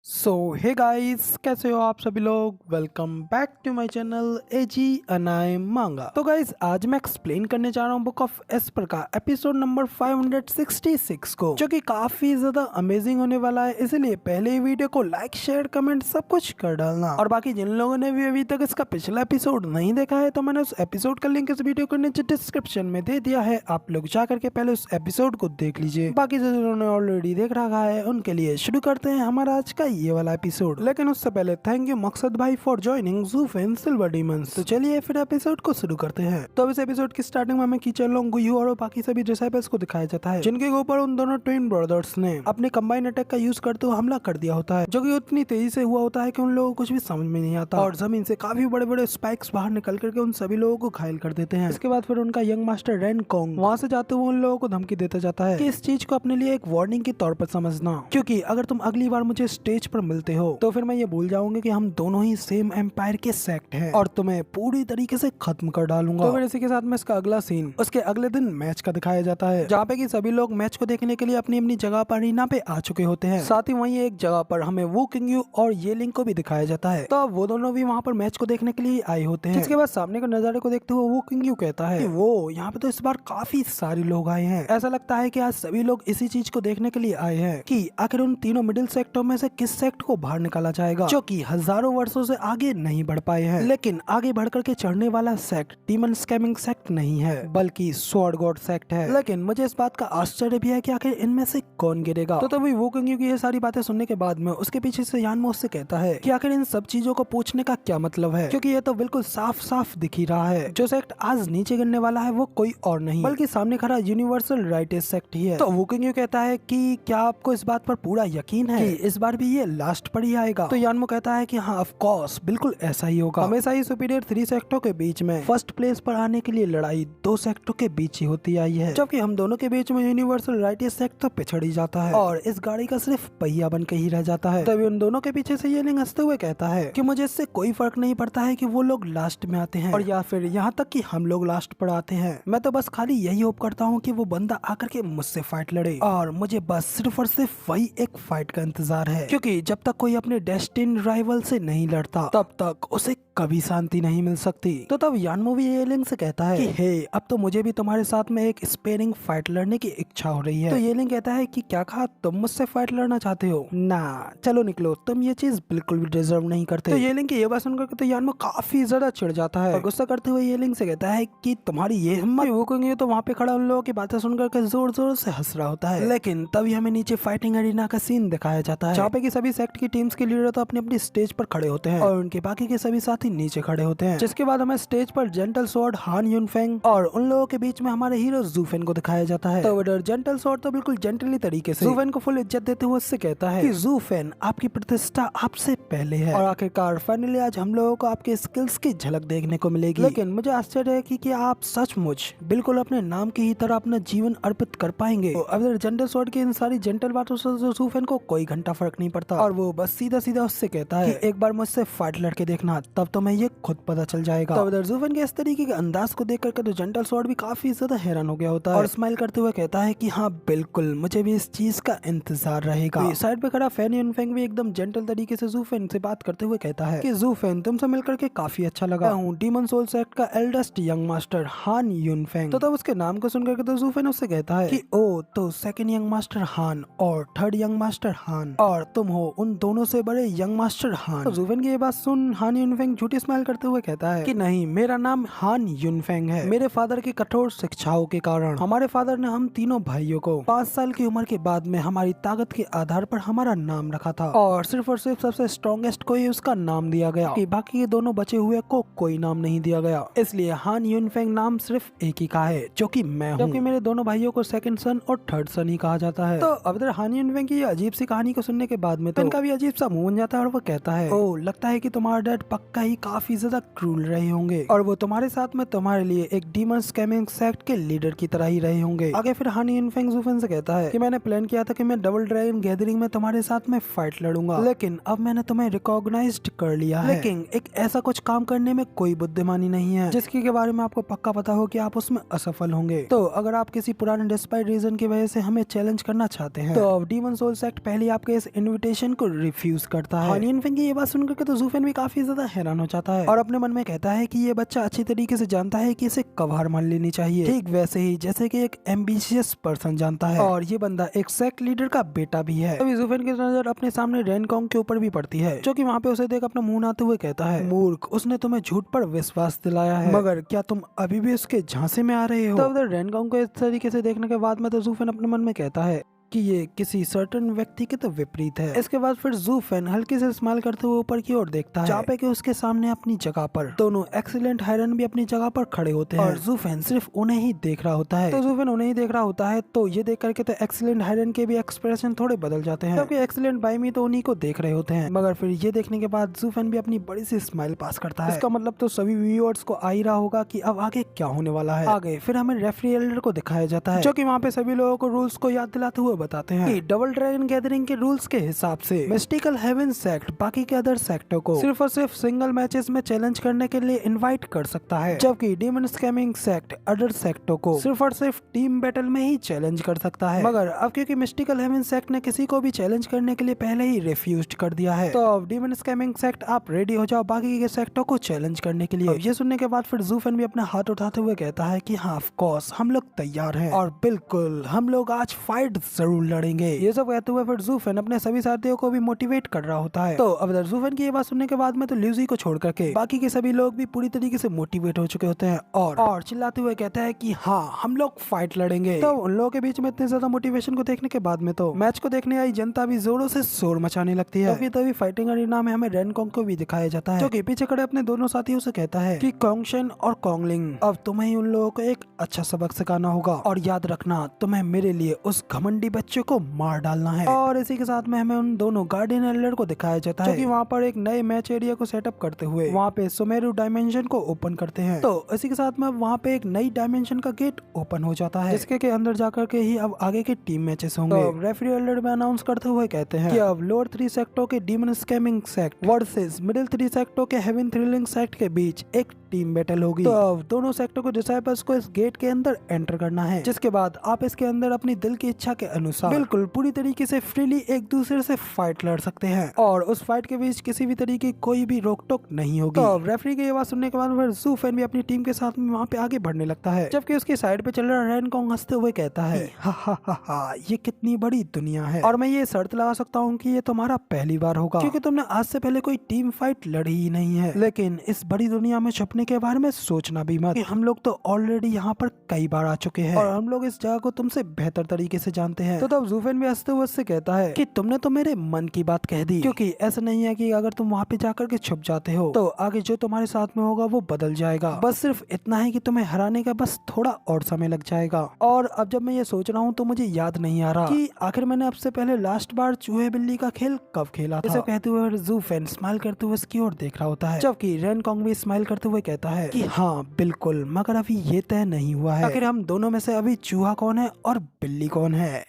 Hey guys, कैसे हो आप सभी लोग। Welcome back to my channel एजी अनाय मांगा। तो गाइस, आज मैं एक्सप्लेन करने जा रहा हूँ बुक ऑफ एस्पर का एपिसोड नंबर 566 को, जो कि काफी ज्यादा अमेजिंग होने वाला है। इसलिए पहले ही वीडियो को लाइक शेयर कमेंट सब कुछ कर डालना। और बाकी जिन लोगों ने भी अभी तक इसका पिछला एपिसोड नहीं देखा है, तो मैंने उस एपिसोड का लिंक इस वीडियो के नीचे डिस्क्रिप्शन में दे दिया है। आप लोग जा करके पहले उस एपिसोड को देख लीजिए। बाकी जिन्होंने ऑलरेडी देख रखा है उनके लिए शुरू करते हैं हमारा आज का ये वाला एपिसोड। लेकिन उससे पहले थैंक यू मकसद भाई फॉर ज्वाइनिंग ज़ूफ़ेन सिल्वर डीमंस। तो चलिए फिर एपिसोड को शुरू करते हैं। तो इस एपिसोड की स्टार्टिंग में हमें कीचर लोंग, गुयू और बाकी सभी डिसाइपल्स को दिखाया जाता है, जिनके ऊपर उन दोनों ट्विन ब्रदर्स ने अपने कंबाइन अटैक का यूज करते हुए हमला कर दिया होता है, जो कि उतनी तेजी से हुआ होता है कि उन लोगों को कुछ भी समझ में नहीं आता और जमीन से काफी बड़े बड़े स्पाइक्स बाहर निकल करके उन सभी लोगों को घायल कर देते हैं। इसके बाद फिर उनका यंग मास्टर रेन कोंग वहाँ से जाते हुए उन लोगों को धमकी देता जाता है कि इस चीज को अपने लिए एक वार्निंग के तौर पर समझना, क्योंकि अगर तुम अगली बार मुझे स्टेज पर मिलते हो तो फिर मैं ये भूल जाऊंगा कि हम दोनों ही सेम एम्पायर के सेक्ट हैं और तुम्हें पूरी तरीके से खत्म कर डालूंगा। तो फिर इसी के साथ में इसका अगला सीन उसके अगले दिन मैच का दिखाया जाता है, जहाँ पे कि सभी लोग मैच को देखने के लिए अपनी अपनी जगह पर अरीना पे आ चुके होते हैं। साथ ही वहीं एक जगह पर हमें वू किंगयू और ये लिंग को भी दिखाया जाता है। तो अब वो दोनों भी वहाँ पर मैच को देखने के लिए आए होते हैं। जिसके बाद सामने के नजारे को देखते हुए वू किंगयू कहता है कि वो यहाँ पे तो इस बार काफी सारे लोग आए हैं। ऐसा लगता है कि आज सभी लोग इसी चीज को देखने के लिए आए हैं कि आखिर उन तीनों मिडिल सेक्टरों में से किस सेक्ट को बाहर निकाला जाएगा, जो कि हजारों वर्षों से आगे नहीं बढ़ पाए हैं। लेकिन आगे बढ़ करके चढ़ने वाला सेक्ट डीमन स्कैमिंग सेक्ट नहीं है, बल्कि स्वॉर्ड गॉड सेक्ट है। लेकिन मुझे इस बात का आश्चर्य भी है कि आखिर इनमें से कौन गिरेगा। तो तभी वो किंगयू की ये सारी बातें सुनने के बाद में उसके पीछे से यानमो उससे कहता है कि आखिर इन सब चीजों को पूछने का क्या मतलब है, क्योंकि ये तो बिल्कुल साफ साफ दिख ही रहा है जो सेक्ट आज नीचे गिरने वाला है वो कोई और नहीं बल्कि सामने खड़ा यूनिवर्सल राइटेस्ट सेक्ट ही है। तो वो किंगयू कहता है कि क्या आपको इस बात पर पूरा यकीन है कि इस बार भी ये लास्ट पर ही आएगा। तो यानमो कहता है कि हाँ ऑफ कोर्स, बिल्कुल ऐसा ही होगा। हमेशा ही सुपीरियर 3 सेक्टरों के बीच में फर्स्ट प्लेस पर आने के लिए लड़ाई 2 सेक्टरों के बीच ही होती आई है, जबकि हम दोनों के बीच में यूनिवर्सल राइटेस्ट सेक्ट तो पिछड़ ही जाता है और इस गाड़ी का सिर्फ पहिया बन के ही रह जाता है। तभी उन दोनों के पीछे से ये लिंग हंसते हुए कहता है कि मुझे इससे कोई फर्क नहीं पड़ता है कि वो लोग लास्ट में आते हैं और या फिर यहाँ तक कि हम लोग लास्ट पर आते हैं। मैं तो बस खाली यही होप करता हूँ कि वो बंदा आकर के मुझसे फाइट लड़े और मुझे बस सिर्फ और सिर्फ वही एक फाइट का इंतजार है, क्योंकि जब तक कोई अपने डेस्टिन राइवल से नहीं लड़ता तब तक उसे कभी शांति नहीं मिल सकती। तो तब यानमो भी ये लिंग से कहता है कि हे, अब तो मुझे भी तुम्हारे साथ में एक स्पेयरिंग फाइट लड़ने की इच्छा हो रही है। तो ये लिंग कहता है कि क्या कहा, तुम मुझसे फाइट लड़ना चाहते हो? ना, चलो निकलो, तुम ये चीज बिल्कुल भी डिजर्व नहीं करते। तो ये लिंग की ये बात सुनकर तो यानमो काफी ज्यादा चिढ़ जाता है और गुस्सा करते हुए ये लिंग से कहता है कि तुम्हारी ये हिम्मत। वो कहेंगे तो वहाँ पे खड़ा उन लोगों की बातें सुनकर के जोर जोर से हंस रहा होता है। लेकिन तभी हमें नीचे फाइटिंग एरिना का सीन दिखाया जाता है, जहाँ पे की सभी सेक्ट की टीम्स के लीडर तो अपनी अपनी स्टेज पर खड़े होते हैं और उनके बाकी के सभी साथी नीचे खड़े होते हैं। जिसके बाद हमें स्टेज पर जेंटल स्वॉर्ड हान युनफेंग और उन लोगों के बीच में हमारे हीरो ज़ूफ़ेन को दिखाया जाता है। तो इधर जेंटल स्वॉर्ड तो बिल्कुल जेंटली तरीके से ज़ूफ़ेन को फुल इज्जत देते हुए उससे कहता है कि ज़ूफ़ेन, आपकी प्रतिष्ठा आपसे पहले है और आखिरकार फाइनली आज हम लोगों को आपके स्किल्स की झलक देखने को मिलेगी। लेकिन मुझे आश्चर्य है कि आप सचमुच बिल्कुल अपने नाम की ही तरह अपना जीवन अर्पित कर पाएंगे। तो अब जेंटल स्वॉर्ड की इन सारी जेंटल बातों से ज़ूफ़ेन को कोई घंटा फर्क नहीं पड़ता और वो बस सीधा सीधा उससे कहता है कि एक बार मुझसे फाइट लड़के देखना, तब तो मैं ये खुद पता चल जाएगा। तो उधर ज़ूफ़ेन के इस तरीके के अंदाज को देख करके तो जेंटल स्वॉर्ड भी काफी ज्यादा हैरान हो गया होता है और स्माइल करते हुए कहता है कि हाँ बिल्कुल, मुझे भी इस चीज का इंतजार रहेगा। तो साइड पे खड़ा फैन युनफेंग भी एकदम जेंटल तरीके से ज़ूफ़ेन से बात करते हुए कहता है कि ज़ूफ़ेन, तुमसे मिलकर के काफी अच्छा लगा हूँ डीमन सोल सेक्ट का एल्डेस्ट यंग मास्टर हान युनफेंग। तो तब उसके नाम को सुनकर के तो ज़ूफ़ेन उससे कहता है कि ओ, तो सेकंड यंग मास्टर हान और थर्ड यंग मास्टर हान और तुम हो उन दोनों से बड़े यंग मास्टर हान। तो ज़ूफ़ेन की ये बात सुन हान युनफेंग झूठी स्माइल करते हुए कहता है कि नहीं, मेरा नाम हान युनफेंग है। मेरे फादर की कठोर शिक्षाओं के कारण हमारे फादर ने हम तीनों भाइयों को 5 साल की उम्र के बाद में हमारी ताकत के आधार पर हमारा नाम रखा था और सिर्फ सबसे स्ट्रॉन्गेस्ट को ही उसका नाम दिया गया कि बाकी के दोनों बचे हुए को कोई नाम नहीं दिया गया। इसलिए हान युनफेंग नाम सिर्फ एक ही का है, जो कि मैं हूँ, जबकि मेरे दोनों भाइयों को सेकंड सन और थर्ड सन ही कहा जाता है। तो अब इधर हान युनफेंग की अजीब सी कहानी को सुनने के बाद में तो इनका भी अजीब सा मुंह बन जाता है और वो कहता है, ओ, लगता है कि तुम्हारा डैड पक्का ही काफी ज्यादा क्रूल रहे होंगे और वो तुम्हारे साथ में तुम्हारे लिए एक डीमन स्कैमिंग सेक्ट के लीडर की तरह ही रहे होंगे। आगे फिर हानी इनफेंग ज़ूफेन से कहता है कि मैंने प्लान किया था कि मैं डबल ड्रैगन गैदरिंग में तुम्हारे साथ में फाइट लड़ूंगा, लेकिन अब मैंने तुम्हें रिकॉग्नाइज्ड कर लिया है। लेकिन एक ऐसा कुछ काम करने में कोई बुद्धिमानी नहीं है जिसके के बारे में आपको पक्का पता हो कि आप उसमें असफल होंगे। तो अगर आप किसी पुराने डिस्पाइट रीजन की वजह से हमें चैलेंज करना चाहते हैं तो अब डीमन सोल सेक्ट पहले आपके इस इनविटेशन को रिफ्यूज करता है। हानी इनफेंग की ये बात सुनकर के तो ज़ूफेन भी काफी ज्यादा हैरान हो जाता है और अपने मन में कहता है कि ये बच्चा अच्छी तरीके से जानता है कि इसे कब हार मान लेनी चाहिए, ठीक वैसे ही जैसे कि एक एम्बिशियस पर्सन जानता है। और ये बंदा एक सेक्ट लीडर का बेटा भी है। तभी ज़ूफेन की नजर अपने सामने रेनकॉन्ग के ऊपर भी पड़ती है, जो कि वहाँ पे उसे देख अपना मुंह आते हुए कहता है, मूर्ख, उसने तुम्हें झूठ पर विश्वास दिलाया है, मगर क्या तुम अभी भी उसके झांसे में आ रहे हो? तो उधर रेनकॉन्ग को इस तरीके से देखने के बाद में तो ज़ूफेन अपने मन में कहता है कि ये किसी सर्टन व्यक्ति के तो विपरीत है। इसके बाद फिर ज़ूफेन हल्के से स्माइल करते हुए ऊपर की ओर देखता है, जहाँ पे कि उसके सामने अपनी जगह पर दोनों एक्सीलेंट हायरन भी अपनी जगह पर खड़े होते हैं और ज़ूफेन सिर्फ उन्हें ही देख रहा होता है। तो ज़ूफेन उन्हें ही देख रहा होता है तो ये देख करके तो एक्सीलेंट हायरन के भी एक्सप्रेशन थोड़े बदल जाते हैं, क्योंकि एक्सीलेंट बाइमी तो उन्हीं को देख रहे होते हैं। मगर फिर ये देखने के बाद ज़ूफेन भी अपनी बड़ी सी स्माइल पास करता है। इसका मतलब तो सभी व्यूअर्स को आ ही रहा होगा कि अब आगे क्या होने वाला है। आगे फिर हमें रेफरी एल्डर को दिखाया जाता है, जो कि वहाँ पे सभी लोगों को रूल्स को याद दिलाते हुए बताते हैं कि डबल ड्रैगन गैदरिंग के रूल्स के हिसाब से मिस्टिकल हेवन सेक्ट बाकी के अदर सेक्टों को सिर्फ और सिर्फ सिंगल मैचेस में चैलेंज करने के लिए इनवाइट कर सकता है, जबकि डीमन स्कैमिंग सेक्ट अदर सेक्टों को सिर्फ और सिर्फ टीम बैटल में ही चैलेंज कर सकता है। मगर अब क्योंकि मिस्टिकल हेवन सेक्ट ने किसी को भी चैलेंज करने के लिए पहले ही रिफ्यूज कर दिया है, तो अब डीमन स्कैमिंग सेक्ट आप रेडी हो जाओ बाकी के सेक्टों को चैलेंज करने के लिए। ये सुनने के बाद फिर ज़ूफेन भी अपना हाथ उठाते हुए कहता है कि हाँ, ऑफ कोर्स हम लोग तैयार हैं और बिल्कुल हम लोग आज फाइट जरूर लड़ेंगे। ये सब कहते हुए फिर ज़ूफेन अपने सभी साथियों को भी मोटिवेट कर रहा होता है। तो अब ज़ूफेन की ये बात सुनने के बाद में तो ल्यूसी को छोड़ करके बाकी के सभी लोग भी पूरी तरीके से मोटिवेट हो चुके होते हैं और चिल्लाते हुए कहते हैं कि हाँ, हम लोग फाइट लड़ेंगे। तो उन लोगों के बीच में इतने ज्यादा मोटिवेशन को देखने के बाद में तो मैच को देखने आई जनता भी जोरों से शोर मचाने लगती है। तभी फाइटिंग अरीना में हमें रेनकॉन्ग को भी दिखाया जाता है, जो कि पीछे खड़े अपने दोनों साथियों से कहता है कि कॉन्गशन और कॉन्गलिंग, अब तुम्हें ही उन लोगों को एक अच्छा सबक सिखाना होगा और याद रखना तुम्हें मेरे लिए उस घमंडी बच्चे को मार डालना है। और इसी के साथ में हमें उन दोनों गार्डियन एल्डर को दिखाया जाता है, जो कि वहाँ पर एक नए मैच एरिया को सेटअप करते हुए वहाँ पे सुमेरु डायमेंशन को ओपन करते हैं। तो इसी के साथ में वहाँ पे एक नई डायमेंशन का गेट ओपन हो जाता है, जिसके के अंदर जाकर के ही अब आगे के टीम मैचेस होंगे। तो रेफरी एल्डर में अनाउंस करते हुए कहते हैं कि अब लोअर 3 सेक्टों के demon scamming sect versus middle 3 सेक्टों के हेवन थ्रिलिंग सेक्ट के बीच एक टीम बैटल होगी। तो अब दोनों सेक्टों के डिसाइपल्स को इस गेट के अंदर एंटर करना है, जिसके बाद आप इसके अंदर अपनी दिल की इच्छा के अनुसार बिल्कुल पूरी तरीके से फ्रीली एक दूसरे से फाइट लड़ सकते हैं और उस फाइट के बीच किसी भी तरीके की कोई भी रोक टोक नहीं होगी। तो रेफरी की ये बात सुनने के बाद फिर ज़ूफेन भी अपनी टीम के साथ में वहाँ पे आगे बढ़ने लगता है, जबकि उसकी साइड पे चल रहा रेनकॉन्ग हंसते हुए कहता है, हा हा हा हा, ये कितनी बड़ी दुनिया है और मैं ये शर्त लगा सकता हूँ कि ये तुम्हारा पहली बार होगा, क्योंकि तुमने आज से पहले कोई टीम फाइट लड़ी ही नहीं है। लेकिन इस बड़ी दुनिया में छुपने के बारे में सोचना भी मत, कि हम लोग तो ऑलरेडी यहाँ पर कई बार आ चुके हैं और हम लोग इस जगह को तुमसे बेहतर तरीके से जानते हैं। तो तब ज़ूफेन भी हंसते हुए उससे कहता है कि तुमने तो मेरे मन की बात कह दी, क्योंकि ऐसा नहीं है कि अगर तुम वहाँ पे जाकर के छुप जाते हो तो आगे जो तुम्हारे साथ में होगा वो बदल जाएगा। बस सिर्फ इतना है कि तुम्हें हराने का बस थोड़ा और समय लग जाएगा। और अब जब मैं ये सोच रहा हूँ तो मुझे याद नहीं आ रहा कि आखिर मैंने आपसे पहले लास्ट बार चूहे बिल्ली का खेल कब खेला था। इसे कहते हुए ज़ूफेन स्माइल करते हुए उसकी ओर देख रहा होता है, जबकि रेनकॉन्ग भी स्माइल करते हुए कहता है कि हाँ बिल्कुल, मगर अभी ये तय नहीं हुआ है आखिर हम दोनों में से अभी चूहा कौन है और बिल्ली कौन है।